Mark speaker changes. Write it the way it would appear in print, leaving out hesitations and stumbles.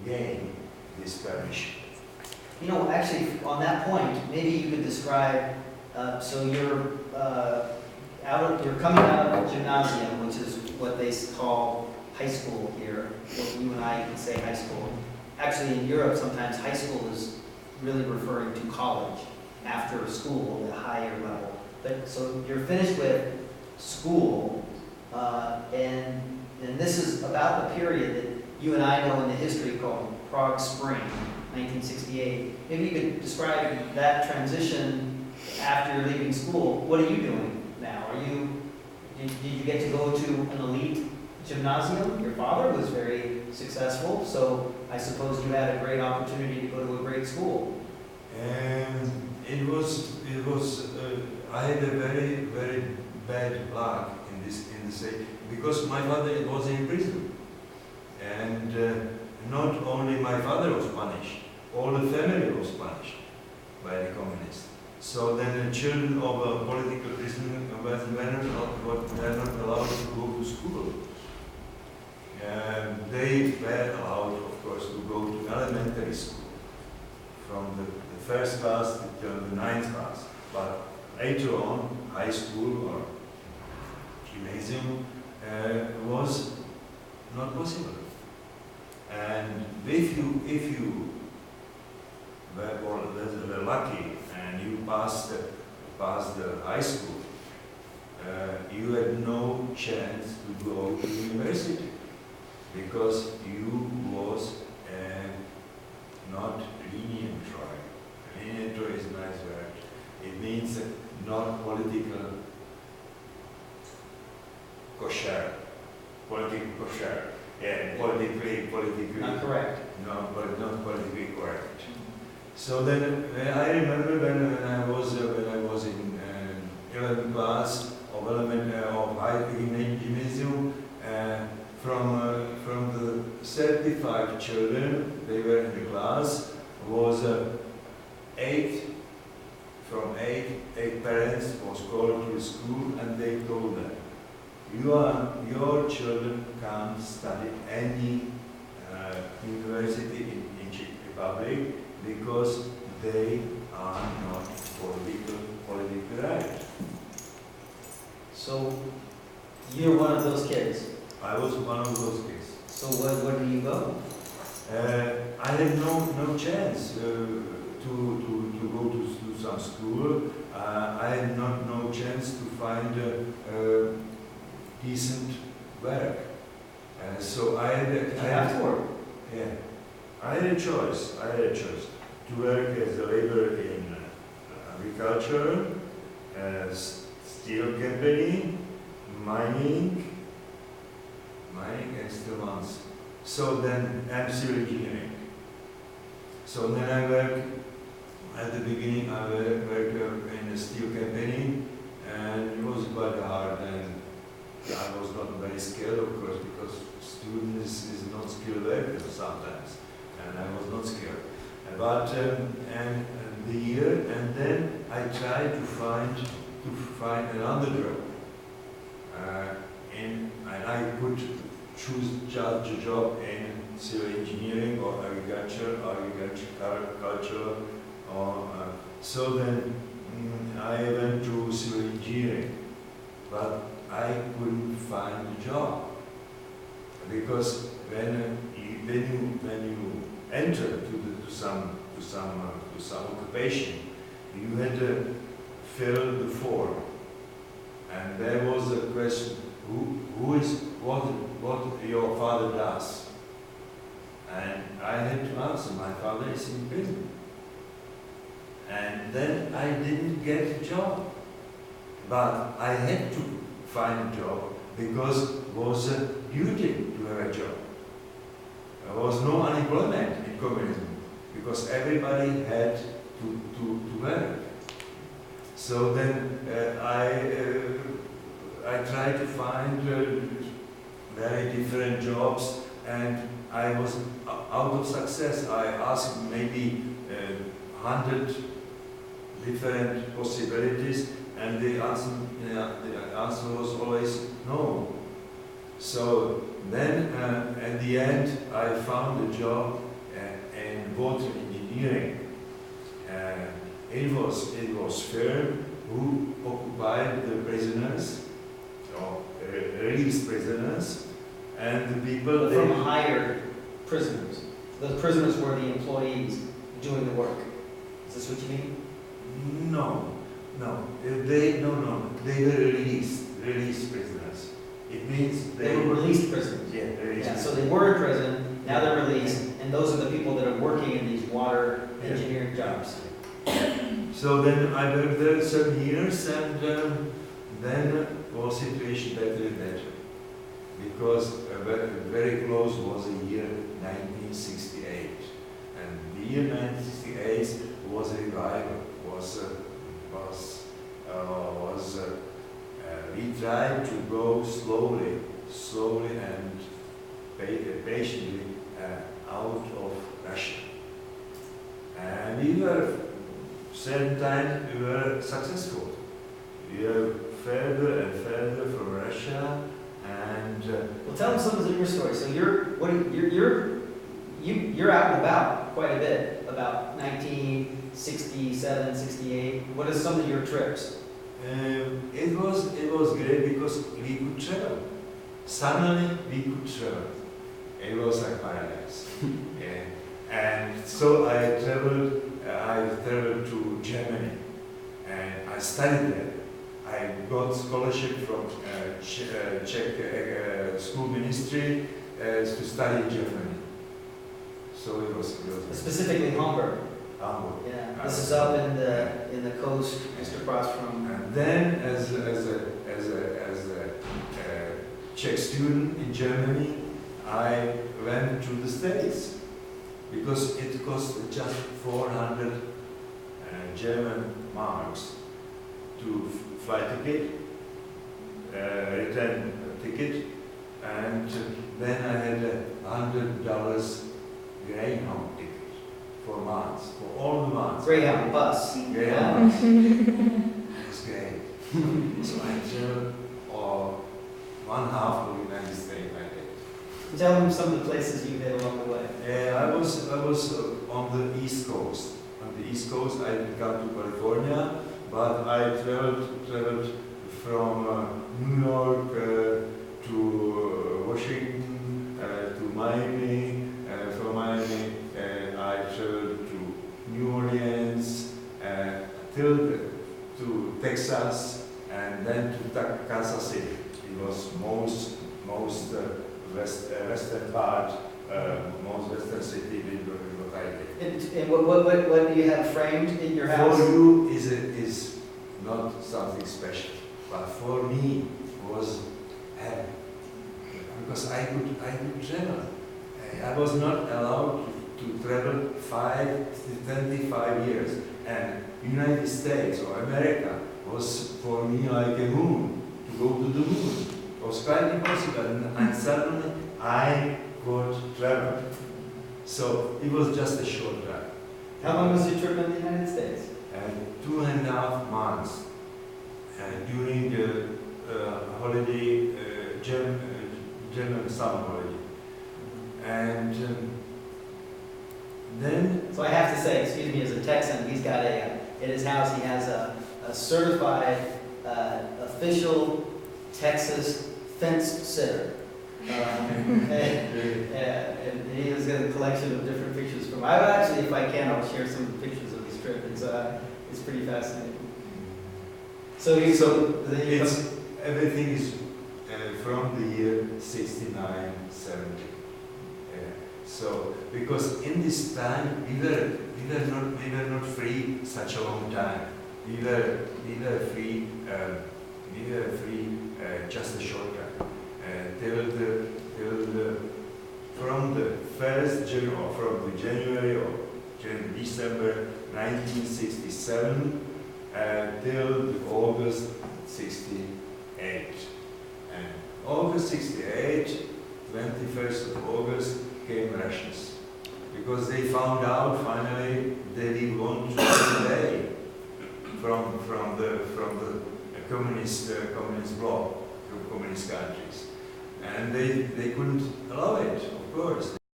Speaker 1: gain this parish.
Speaker 2: You know, actually, on that point, maybe you could describe, so you're you're coming out of gymnasium, which is what they call high school here. Well, you and I can say high school. Actually, in Europe, sometimes high school is really referring to college after school, the higher level. But so you're finished with school, and this is about the period that you and I know in the history called Prague Spring, 1968. Maybe you could describe that transition after you're leaving school. What are you doing now? Did you get to go to an elite gymnasium? Your father was very successful, so I suppose you had a great opportunity to go to a great school.
Speaker 1: And it was. I had a very, very bad luck in the state because my father was in prison, and not only my father was punished, all the family was punished by the communists. So then the children of a political prisoner were not allowed to go to school. They were allowed, of course, to go to elementary school from the first class to the 9th class. But later on, high school or gymnasium was not possible. And if you were lucky and you passed the high school, you had no chance to go to university because you was not lenient tribe. Lenient is a nice word. It means not political kosher. Politically kosher. Yeah, politically.
Speaker 2: Not correct.
Speaker 1: No, but not politically correct. So then, I remember when I was in 11th class of high gymnasium, from the 35 children they were in the class was 8 parents was called to the school and they told them, your children can't study any university in Czech Republic because they are not politically right.
Speaker 2: So you're one of those kids.
Speaker 1: I was one of those kids.
Speaker 2: So where do you go?
Speaker 1: I had no chance to go to some school. I had no chance to find decent work. So I had
Speaker 2: work.
Speaker 1: Yeah, I had a choice. To work as a laborer in agriculture, steel company, mining and steel mills. So then, and civil engineering. So then I worked, at the beginning I worked in a steel company, and it was quite hard, and I was not very skilled, of course, because students is not skilled workers sometimes, and I was not skilled. But and then I tried to find another job, and I could choose just a job in civil engineering or agriculture, so then I went to civil engineering, but I couldn't find a job because when you enter to some occupation, you had to fill the form, and there was a question: what your father does? And I had to answer, my father is in prison. And then I didn't get a job, but I had to find a job because it was a duty to have a job. There was no unemployment in communism because everybody had to work. So then I tried to find very different jobs, and I was out of success. I asked maybe 100 different possibilities, and the answer was always no. So then, at the end, I found a job and water engineering. It was firm who occupied the prisoners, or released prisoners, and the people
Speaker 2: From hired prisoners. The prisoners were the employees doing the work. Is this what you mean?
Speaker 1: No, they were released prisoners. It means
Speaker 2: They were released prisoners.
Speaker 1: Yeah, released.
Speaker 2: Yeah, so they were in prison, now they're released, and those are the people that are working in these water engineering jobs.
Speaker 1: So then I worked there some years, and then was situation better and better. Because very close was the year 1968. And the year 1968 was a revival, we tried to go slowly and patiently out of Russia. And we were, certain time, we were successful. We were further and further from Russia, and
Speaker 2: Well, tell them some of your story. So you're out and about quite a bit, about 1967, 68. What are some of your trips?
Speaker 1: it was great because we could travel. Suddenly we could travel. It was like paradise. Yeah. And so I traveled to Germany, and I studied there. I got scholarship from Czech school ministry to study in Germany. So it was
Speaker 2: Specifically Hamburg.
Speaker 1: Hamburg.
Speaker 2: Yeah, this is up in the coast, just across from.
Speaker 1: And then, as a Czech student in Germany, I went to the States because it cost just 400 German marks to fly ticket, return ticket, and then I had $100 Greyhound ticket for months, for all the months.
Speaker 2: Greyhound bus.
Speaker 1: Greyhound bus. It was great. So I traveled one half of the United States. I did.
Speaker 2: Tell them some of the places you hit along the way.
Speaker 1: I was on the East Coast. On the East Coast, I didn't come to California, but I traveled from New York to Washington to Miami. From Miami, I traveled to New Orleans, to Texas, and then to Kansas City. It was most western part, most western city with what I did.
Speaker 2: And what do you have framed in your house?
Speaker 1: For you is not something special, but for me was heaven, because I could travel. I was not allowed to travel 25 years, and United States or America was for me like a moon, to go to the moon. It was quite impossible, and suddenly I could travel. So it was just a short drive.
Speaker 2: How long was your trip in the United States?
Speaker 1: 2.5 months during the holiday, German summer holiday. And then...
Speaker 2: So I have to say, excuse me, as a Texan, he's got in his house, he has a certified official Texas fence sitter. And he has got a collection of different pictures from. I actually, if I can, I'll share some of the pictures of this trip. It's pretty fascinating. So
Speaker 1: everything is from the year 69, 70. So because in this time we were not free such a long time. We were free just a short time. From the January or December 1967 till August 68. And August 68, 21st of August, came Russians, because they found out finally that they want to get away from the communist bloc, from communist countries, and they couldn't allow it, of course.